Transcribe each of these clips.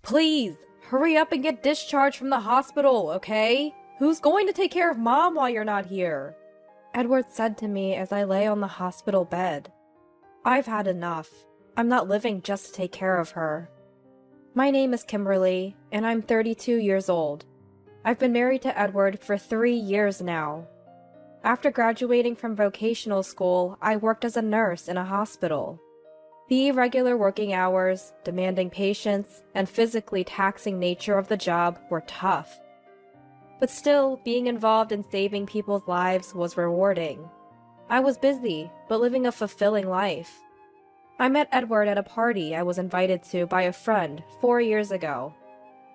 Please, hurry up and get discharged from the hospital, okay? Who's going to take care of Mom while you're not here? Edward said to me as I lay on the hospital bed. I've had enough. I'm not living just to take care of her. My name is Kimberly, and I'm 32 years old. I've been married to Edward for 3 years now. After graduating from vocational school, I worked as a nurse in a hospital. The irregular working hours, demanding patience, and physically taxing nature of the job were tough. But still, being involved in saving people's lives was rewarding. I was busy, but living a fulfilling life. I met Edward at a party I was invited to by a friend 4 years ago.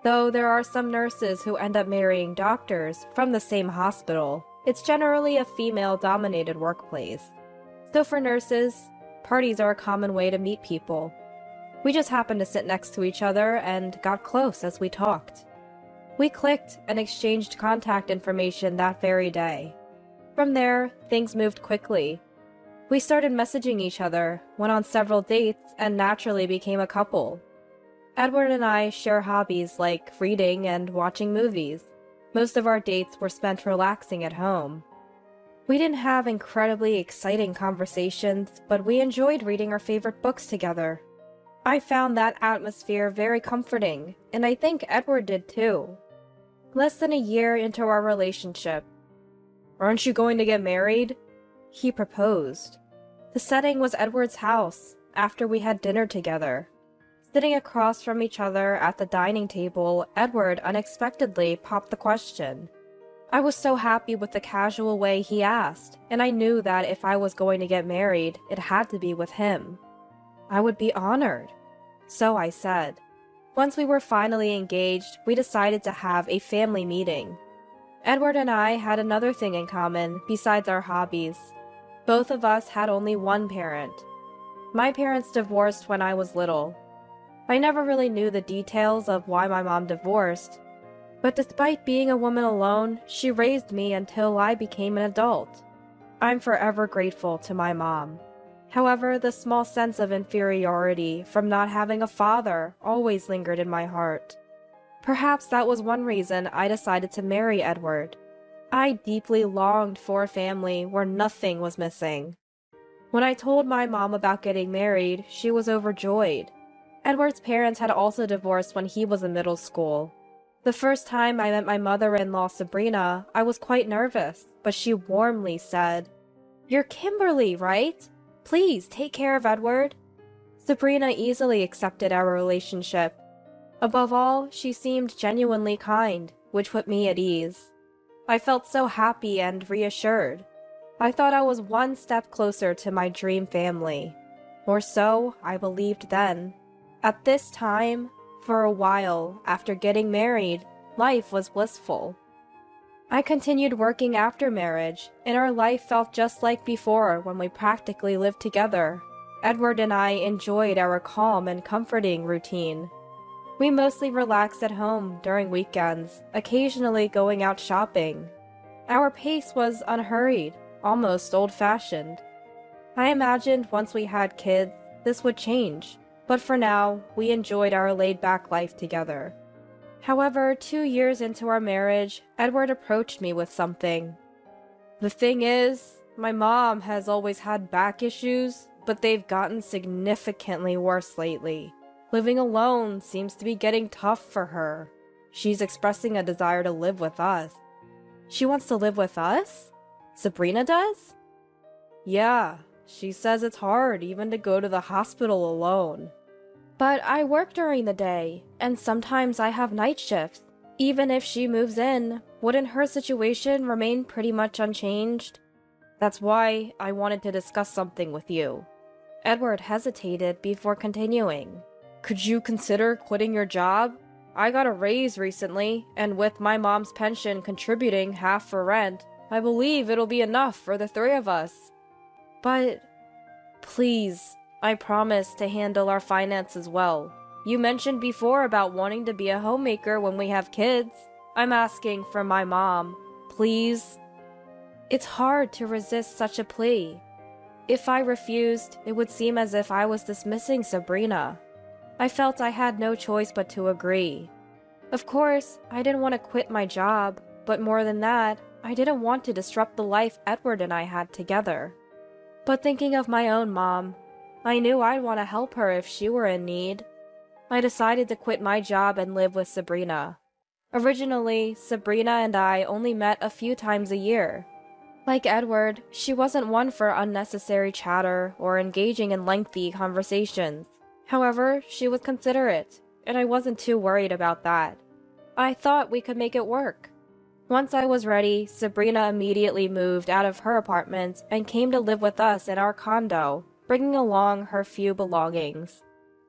Though there are some nurses who end up marrying doctors from the same hospital, it's generally a female-dominated workplace. So for nurses, parties are a common way to meet people. We just happened to sit next to each other and got close as we talked. We clicked and exchanged contact information that very day. From there, things moved quickly. We started messaging each other, went on several dates, and naturally became a couple. Edward and I share hobbies like reading and watching movies. Most of our dates were spent relaxing at home. We didn't have incredibly exciting conversations, but we enjoyed reading our favorite books together. I found that atmosphere very comforting, and I think Edward did too. Less than a year into our relationship. "Aren't you going to get married?" he proposed. The setting was Edward's house, after we had dinner together. Sitting across from each other at the dining table, Edward unexpectedly popped the question. I was so happy with the casual way he asked, and I knew that if I was going to get married, it had to be with him. I would be honored. So I said. Once we were finally engaged, we decided to have a family meeting. Edward and I had another thing in common besides our hobbies. Both of us had only one parent. My parents divorced when I was little. I never really knew the details of why my mom divorced, but despite being a woman alone, she raised me until I became an adult. I'm forever grateful to my mom. However, the small sense of inferiority from not having a father always lingered in my heart. Perhaps that was one reason I decided to marry Edward. I deeply longed for a family where nothing was missing. When I told my mom about getting married, she was overjoyed. Edward's parents had also divorced when he was in middle school. The first time I met my mother-in-law Sabrina, I was quite nervous, but she warmly said, "You're Kimberly, right? Please take care of Edward." Sabrina easily accepted our relationship. Above all, she seemed genuinely kind, which put me at ease. I felt so happy and reassured. I thought I was one step closer to my dream family. Or so I believed then. At this time, for a while after getting married, life was blissful. I continued working after marriage, and our life felt just like before when we practically lived together. Edward and I enjoyed our calm and comforting routine. We mostly relaxed at home during weekends, occasionally going out shopping. Our pace was unhurried, almost old-fashioned. I imagined once we had kids, this would change, but for now, we enjoyed our laid-back life together. However, 2 years into our marriage, Edward approached me with something. "The thing is, my mom has always had back issues, but they've gotten significantly worse lately. Living alone seems to be getting tough for her. She's expressing a desire to live with us." "She wants to live with us? Sabrina does?" "Yeah, she says it's hard even to go to the hospital alone." "But I work during the day, and sometimes I have night shifts. Even if she moves in, wouldn't her situation remain pretty much unchanged?" "That's why I wanted to discuss something with you." Edward hesitated before continuing. "Could you consider quitting your job? I got a raise recently, and with my mom's pension contributing half for rent, I believe it'll be enough for the 3 of us." "But, please, I promise to handle our finances well. You mentioned before about wanting to be a homemaker when we have kids. I'm asking for my mom. Please." It's hard to resist such a plea. If I refused, it would seem as if I was dismissing Sabrina. I felt I had no choice but to agree. Of course, I didn't want to quit my job, but more than that, I didn't want to disrupt the life Edward and I had together. But thinking of my own mom, I knew I'd want to help her if she were in need. I decided to quit my job and live with Sabrina. Originally, Sabrina and I only met a few times a year. Like Edward, she wasn't one for unnecessary chatter or engaging in lengthy conversations. However, she was considerate, and I wasn't too worried about that. I thought we could make it work. Once I was ready, Sabrina immediately moved out of her apartment and came to live with us in our condo, bringing along her few belongings.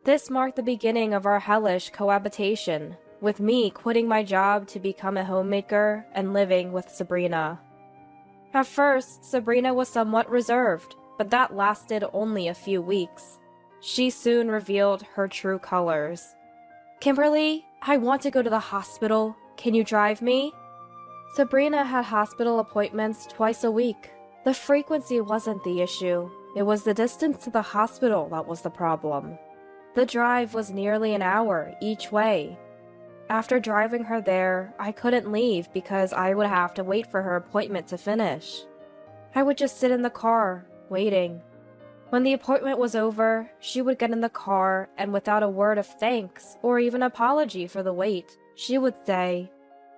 This marked the beginning of our hellish cohabitation, with me quitting my job to become a homemaker and living with Sabrina. At first, Sabrina was somewhat reserved, but that lasted only a few weeks. She soon revealed her true colors. "Kimberly, I want to go to the hospital. Can you drive me?" Sabrina had hospital appointments twice a week. The frequency wasn't the issue. It was the distance to the hospital that was the problem. The drive was nearly an hour each way. After driving her there, I couldn't leave because I would have to wait for her appointment to finish. I would just sit in the car, waiting. When the appointment was over, she would get in the car and without a word of thanks or even apology for the wait, she would say,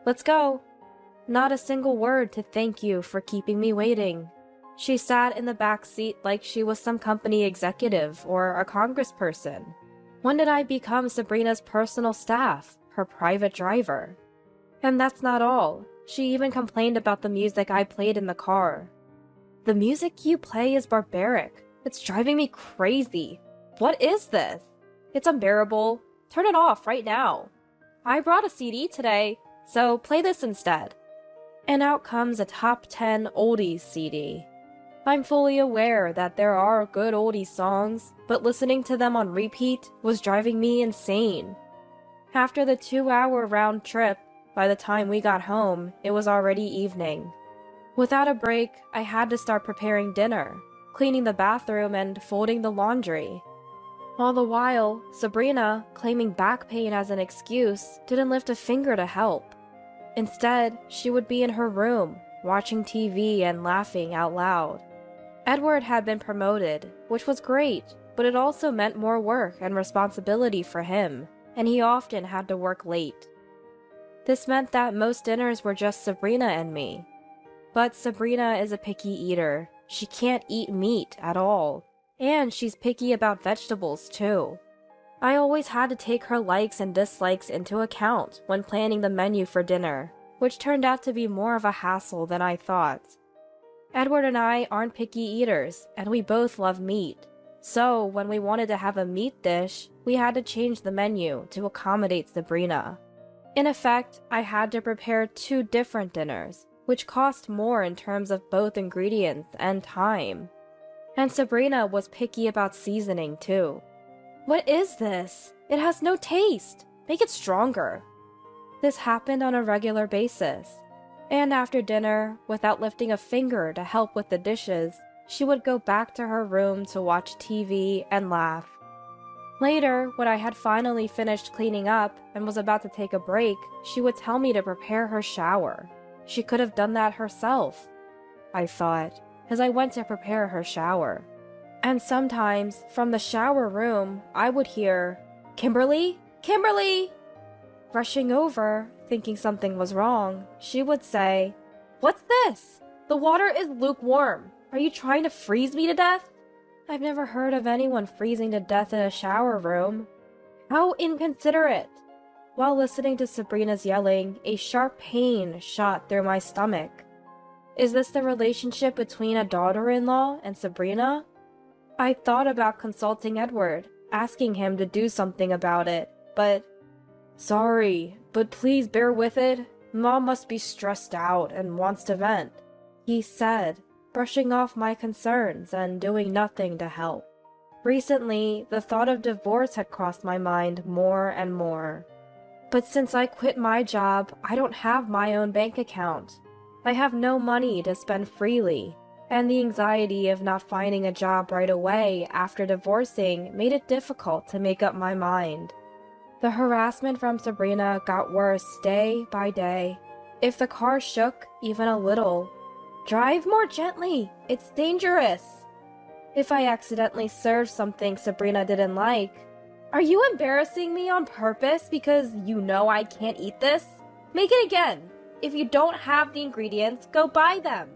"Let's go." Not a single word to thank you for keeping me waiting. She sat in the back seat like she was some company executive or a congressperson. When did I become Sabrina's personal staff, her private driver? And that's not all. She even complained about the music I played in the car. "The music you play is barbaric. It's driving me crazy. What is this? It's unbearable. Turn it off right now. I brought a CD today, so play this instead." And out comes a top 10 oldies CD. I'm fully aware that there are good oldies songs, but listening to them on repeat was driving me insane. After the 2-hour round trip, by the time we got home, it was already evening. Without a break, I had to start preparing dinner, cleaning the bathroom and folding the laundry. All the while, Sabrina, claiming back pain as an excuse, didn't lift a finger to help. Instead, she would be in her room, watching TV and laughing out loud. Edward had been promoted, which was great, but it also meant more work and responsibility for him, and he often had to work late. This meant that most dinners were just Sabrina and me. But Sabrina is a picky eater. She can't eat meat at all, and she's picky about vegetables too. I always had to take her likes and dislikes into account when planning the menu for dinner, which turned out to be more of a hassle than I thought. Edward and I aren't picky eaters, and we both love meat. So, when we wanted to have a meat dish, we had to change the menu to accommodate Sabrina. In effect, I had to prepare 2 different dinners, which cost more in terms of both ingredients and time. And Sabrina was picky about seasoning too. "What is this? It has no taste. Make it stronger." This happened on a regular basis. And after dinner, without lifting a finger to help with the dishes, she would go back to her room to watch TV and laugh. Later, when I had finally finished cleaning up and was about to take a break, she would tell me to prepare her shower. She could have done that herself, I thought, as I went to prepare her shower. And sometimes, from the shower room, I would hear, "Kimberly? Kimberly!" Rushing over, thinking something was wrong, she would say, "What's this? The water is lukewarm. Are you trying to freeze me to death?" I've never heard of anyone freezing to death in a shower room. How inconsiderate! While listening to Sabrina's yelling, a sharp pain shot through my stomach. Is this the relationship between a daughter-in-law and Sabrina? I thought about consulting Edward, asking him to do something about it, but... "Sorry, but please bear with it. Mom must be stressed out and wants to vent," he said, brushing off my concerns and doing nothing to help. Recently, the thought of divorce had crossed my mind more and more. But since I quit my job, I don't have my own bank account. I have no money to spend freely. and the anxiety of not finding a job right away after divorcing made it difficult to make up my mind. The harassment from Sabrina got worse day by day. If the car shook even a little, "Drive more gently, it's dangerous." If I accidentally served something Sabrina didn't like, "Are you embarrassing me on purpose because you know I can't eat this? Make it again. If you don't have the ingredients, go buy them."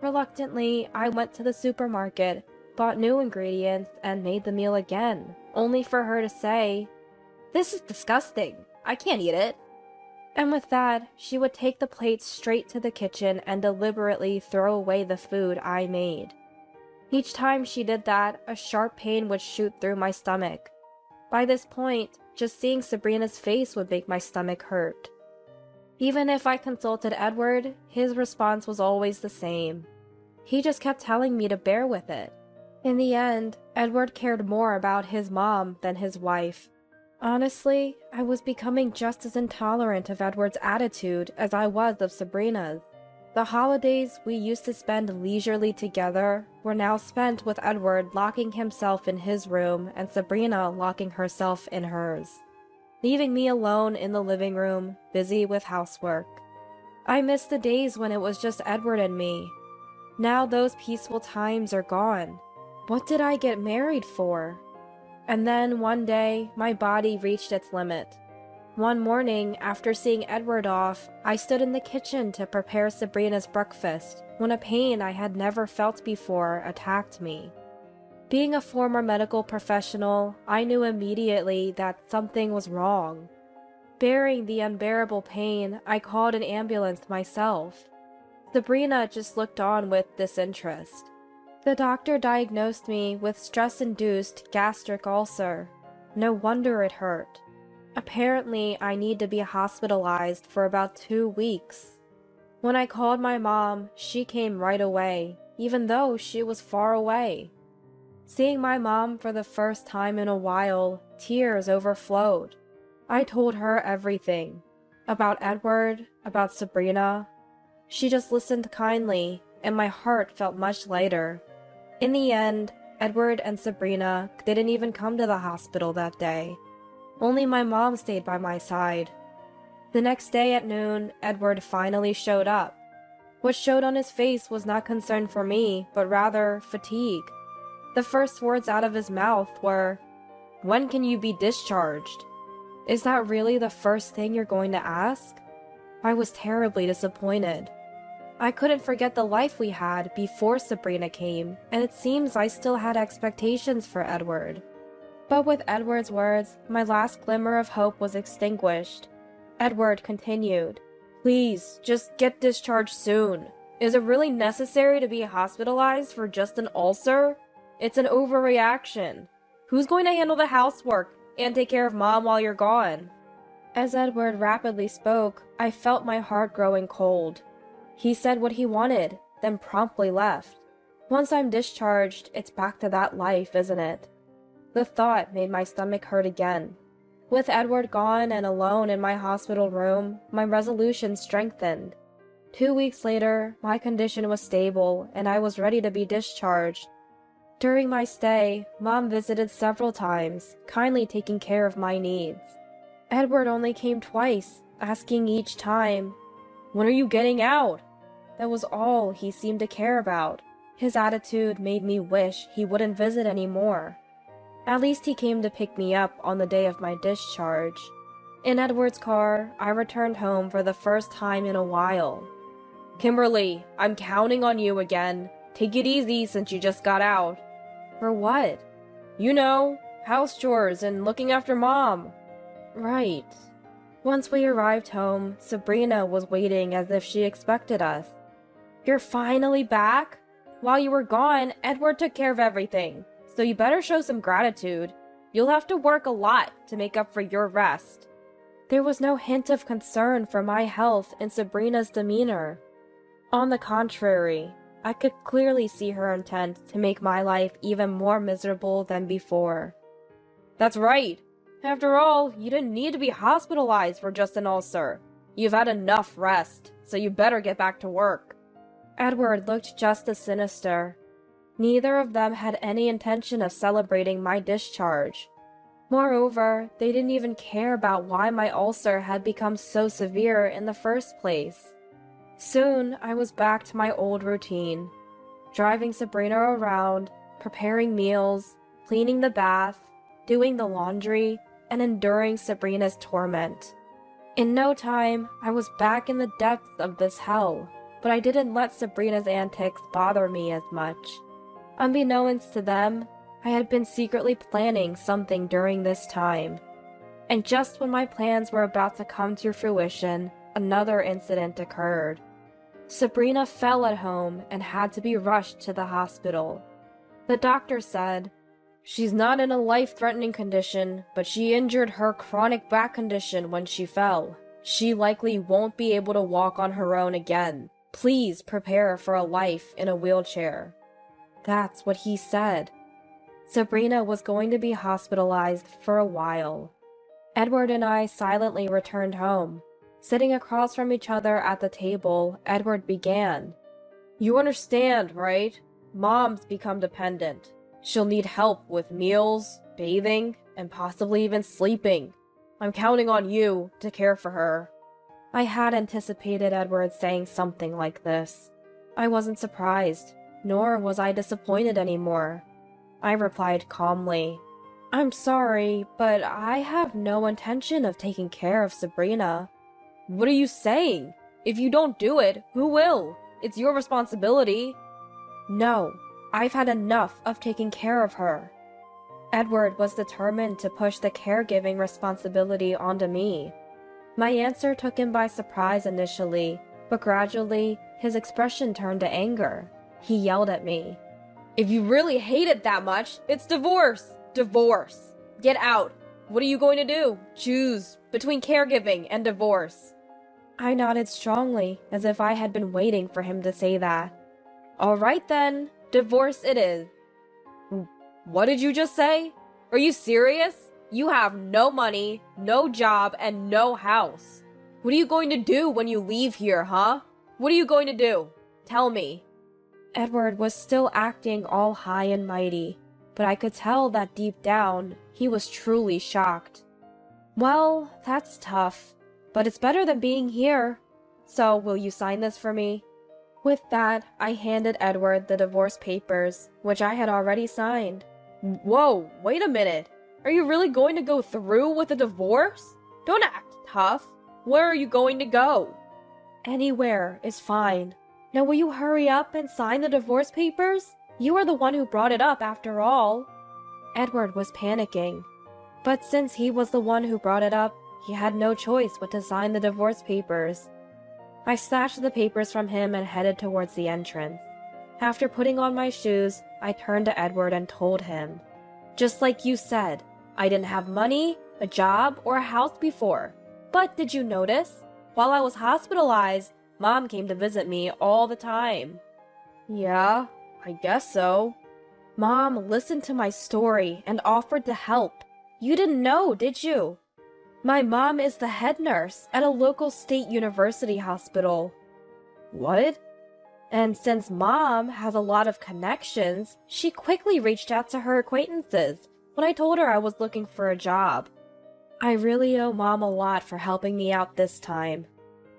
Reluctantly, I went to the supermarket, bought new ingredients, and made the meal again, only for her to say, "This is disgusting. I can't eat it." And with that, she would take the plates straight to the kitchen and deliberately throw away the food I made. Each time she did that, a sharp pain would shoot through my stomach. By this point, just seeing Sabrina's face would make my stomach hurt. Even if I consulted Edward, his response was always the same. He just kept telling me to bear with it. In the end, Edward cared more about his mom than his wife. Honestly, I was becoming just as intolerant of Edward's attitude as I was of Sabrina's. The holidays we used to spend leisurely together were now spent with Edward locking himself in his room and Sabrina locking herself in hers, leaving me alone in the living room, busy with housework. I miss the days when it was just Edward and me. Now those peaceful times are gone. What did I get married for? And then one day, my body reached its limit. One morning, after seeing Edward off, I stood in the kitchen to prepare Sabrina's breakfast when a pain I had never felt before attacked me. Being a former medical professional, I knew immediately that something was wrong. Bearing the unbearable pain, I called an ambulance myself. Sabrina just looked on with disinterest. The doctor diagnosed me with stress-induced gastric ulcer. No wonder it hurt. Apparently, I need to be hospitalized for about 2 weeks. When I called my mom, she came right away, even though she was far away. Seeing my mom for the first time in a while, tears overflowed. I told her everything. About Edward, about Sabrina. She just listened kindly, and my heart felt much lighter. In the end, Edward and Sabrina didn't even come to the hospital that day. Only my mom stayed by my side. The next day at noon, Edward finally showed up. What showed on his face was not concern for me, but rather fatigue. The first words out of his mouth were, "When can you be discharged?" Is that really the first thing you're going to ask? I was terribly disappointed. I couldn't forget the life we had before Sabrina came, and it seems I still had expectations for Edward. But with Edward's words, my last glimmer of hope was extinguished. Edward continued, "Please, just get discharged soon. Is it really necessary to be hospitalized for just an ulcer? It's an overreaction. Who's going to handle the housework and take care of Mom while you're gone?" As Edward rapidly spoke, I felt my heart growing cold. He said what he wanted, then promptly left. Once I'm discharged, it's back to that life, isn't it? The thought made my stomach hurt again. With Edward gone and alone in my hospital room, my resolution strengthened. 2 weeks later, my condition was stable, and I was ready to be discharged. During my stay, Mom visited several times, kindly taking care of my needs. Edward only came twice, asking each time, "When are you getting out?" That was all he seemed to care about. His attitude made me wish he wouldn't visit anymore. At least he came to pick me up on the day of my discharge. In Edward's car, I returned home for the first time in a while. "Kimberly, I'm counting on you again. Take it easy since you just got out." "For what?" "You know, house chores and looking after Mom." "Right." Once we arrived home, Sabrina was waiting as if she expected us. "You're finally back? While you were gone, Edward took care of everything, so you better show some gratitude. You'll have to work a lot to make up for your rest." There was no hint of concern for my health in Sabrina's demeanor. On the contrary, I could clearly see her intent to make my life even more miserable than before. "That's right. After all, you didn't need to be hospitalized for just an ulcer. You've had enough rest, so you better get back to work." Edward looked just as sinister. Neither of them had any intention of celebrating my discharge. Moreover, they didn't even care about why my ulcer had become so severe in the first place. Soon, I was back to my old routine, driving Sabrina around, preparing meals, cleaning the bath, doing the laundry, and enduring Sabrina's torment. In no time, I was back in the depths of this hell, but I didn't let Sabrina's antics bother me as much. Unbeknownst to them, I had been secretly planning something during this time. And just when my plans were about to come to fruition, another incident occurred. Sabrina fell at home and had to be rushed to the hospital. The doctor said, "She's not in a life-threatening condition, but she injured her chronic back condition when she fell. She likely won't be able to walk on her own again. Please prepare for a life in a wheelchair." That's what he said. Sabrina was going to be hospitalized for a while. Edward and I silently returned home. Sitting across from each other at the table, Edward began. "You understand, right? Mom's become dependent. She'll need help with meals, bathing, and possibly even sleeping. I'm counting on you to care for her." I had anticipated Edward saying something like this. I wasn't surprised, nor was I disappointed anymore. I replied calmly, "I'm sorry, but I have no intention of taking care of Sabrina." "What are you saying? If you don't do it, who will? It's your responsibility." "No, I've had enough of taking care of her." Edward was determined to push the caregiving responsibility onto me. My answer took him by surprise initially, but gradually his expression turned to anger. He yelled at me, "If you really hate it that much, it's divorce! Divorce! Get out! What are you going to do? Choose between caregiving and divorce." I nodded strongly, as if I had been waiting for him to say that. "All right then, divorce it is." "What did you just say? Are you serious? You have no money, no job, and no house. What are you going to do when you leave here, huh? What are you going to do? Tell me." Edward was still acting all high and mighty, but I could tell that deep down, he was truly shocked. "Well, that's tough, but it's better than being here. So will you sign this for me?" With that, I handed Edward the divorce papers, which I had already signed. "Whoa, wait a minute. Are you really going to go through with a divorce? Don't act tough. Where are you going to go?" "Anywhere is fine. Now will you hurry up and sign the divorce papers? You are the one who brought it up after all." Edward was panicking, but since he was the one who brought it up, he had no choice but to sign the divorce papers. I snatched the papers from him and headed towards the entrance. After putting on my shoes, I turned to Edward and told him, "Just like you said, I didn't have money, a job, or a house before. But did you notice? While I was hospitalized, Mom came to visit me all the time." "Yeah, I guess so." "Mom listened to my story and offered to help. You didn't know, did you? My mom is the head nurse at a local state university hospital." "What?" "And since Mom has a lot of connections, she quickly reached out to her acquaintances when I told her I was looking for a job. I really owe Mom a lot for helping me out this time.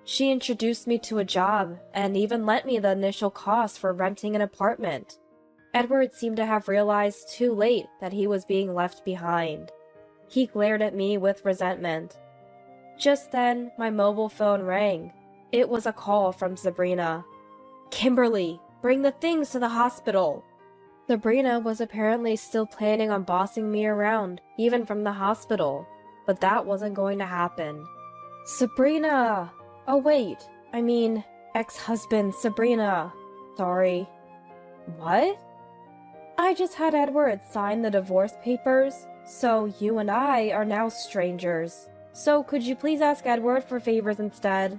She introduced me to a job and even lent me the initial cost for renting an apartment." Edward seemed to have realized too late that he was being left behind. He glared at me with resentment. Just then, my mobile phone rang. It was a call from Sabrina. "Kimberly, bring the things to the hospital." Sabrina was apparently still planning on bossing me around, even from the hospital, but that wasn't going to happen. "Sabrina! Oh wait, I mean, ex-husband Sabrina. Sorry." "What?" "I just had Edward sign the divorce papers, so you and I are now strangers. So could you please ask Edward for favors instead?"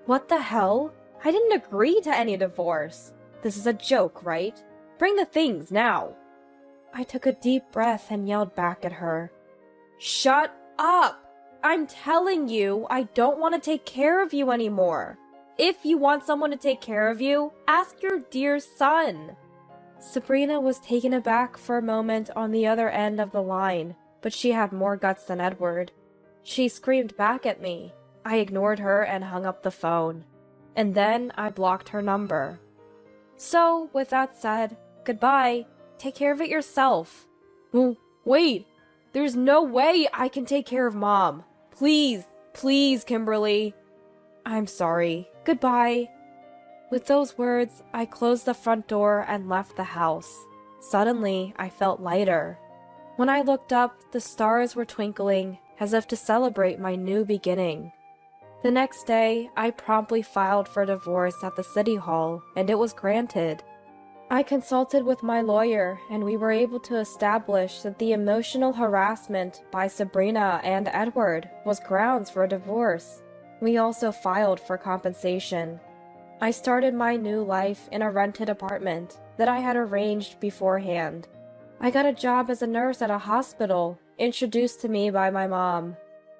"What the hell? I didn't agree to any divorce. This is a joke, right? Bring the things now." I took a deep breath and yelled back at her, "Shut up! I'm telling you, I don't want to take care of you anymore. If you want someone to take care of you, ask your dear son. Sabrina was taken aback for a moment on the other end of the line, but she had more guts than Edward. She screamed back at me. I ignored her and hung up the phone. And then I blocked her number. So, with that said, goodbye. Take care of it yourself. Wait! There's no way I can take care of Mom. Please, please, Kimberly. I'm sorry. Goodbye. With those words, I closed the front door and left the house. Suddenly, I felt lighter. When I looked up, the stars were twinkling, as if to celebrate my new beginning. The next day, I promptly filed for divorce at the city hall, and it was granted. I consulted with my lawyer, and we were able to establish that the emotional harassment by Sabrina and Edward was grounds for a divorce. We also filed for compensation. I started my new life in a rented apartment that I had arranged beforehand. I got a job as a nurse at a hospital, introduced to me by my mom.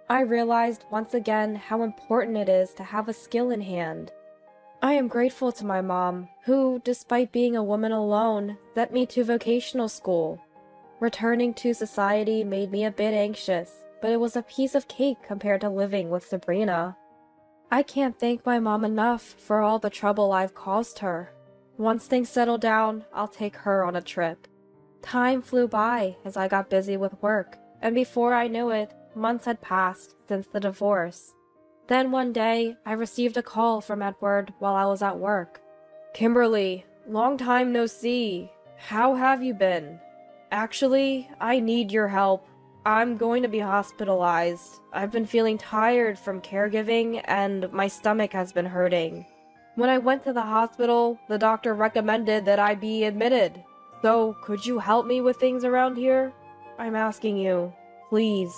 I realized once again how important it is to have a skill in hand. I am grateful to my mom, who, despite being a woman alone, sent me to vocational school. Returning to society made me a bit anxious, but it was a piece of cake compared to living with Sabrina. I can't thank my mom enough for all the trouble I've caused her. Once things settle down, I'll take her on a trip. Time flew by as I got busy with work, and before I knew it, months had passed since the divorce. Then one day, I received a call from Edward while I was at work. Kimberly, long time no see. How have you been? Actually, I need your help. I'm going to be hospitalized. I've been feeling tired from caregiving and my stomach has been hurting. When I went to the hospital, the doctor recommended that I be admitted. So, could you help me with things around here? I'm asking you, please.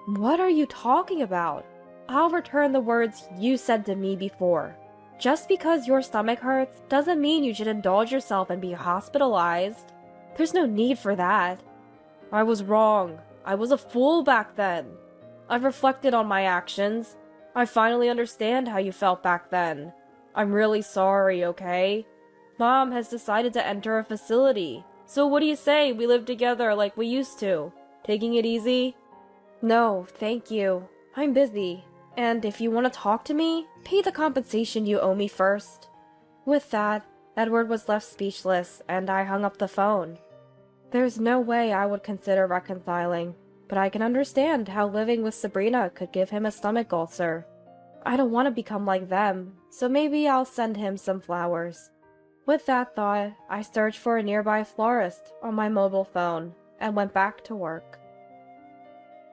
What are you talking about? I'll return the words you said to me before. Just because your stomach hurts doesn't mean you should indulge yourself and be hospitalized. There's no need for that. I was wrong. I was a fool back then. I've reflected on my actions. I finally understand how you felt back then. I'm really sorry, okay? Mom has decided to enter a facility. So what do you say we live together like we used to? Taking it easy? No, thank you. I'm busy. And if you want to talk to me, pay the compensation you owe me first. With that, Edward was left speechless, and I hung up the phone. There's no way I would consider reconciling, but I can understand how living with Sabrina could give him a stomach ulcer. I don't want to become like them, so maybe I'll send him some flowers. With that thought, I searched for a nearby florist on my mobile phone and went back to work.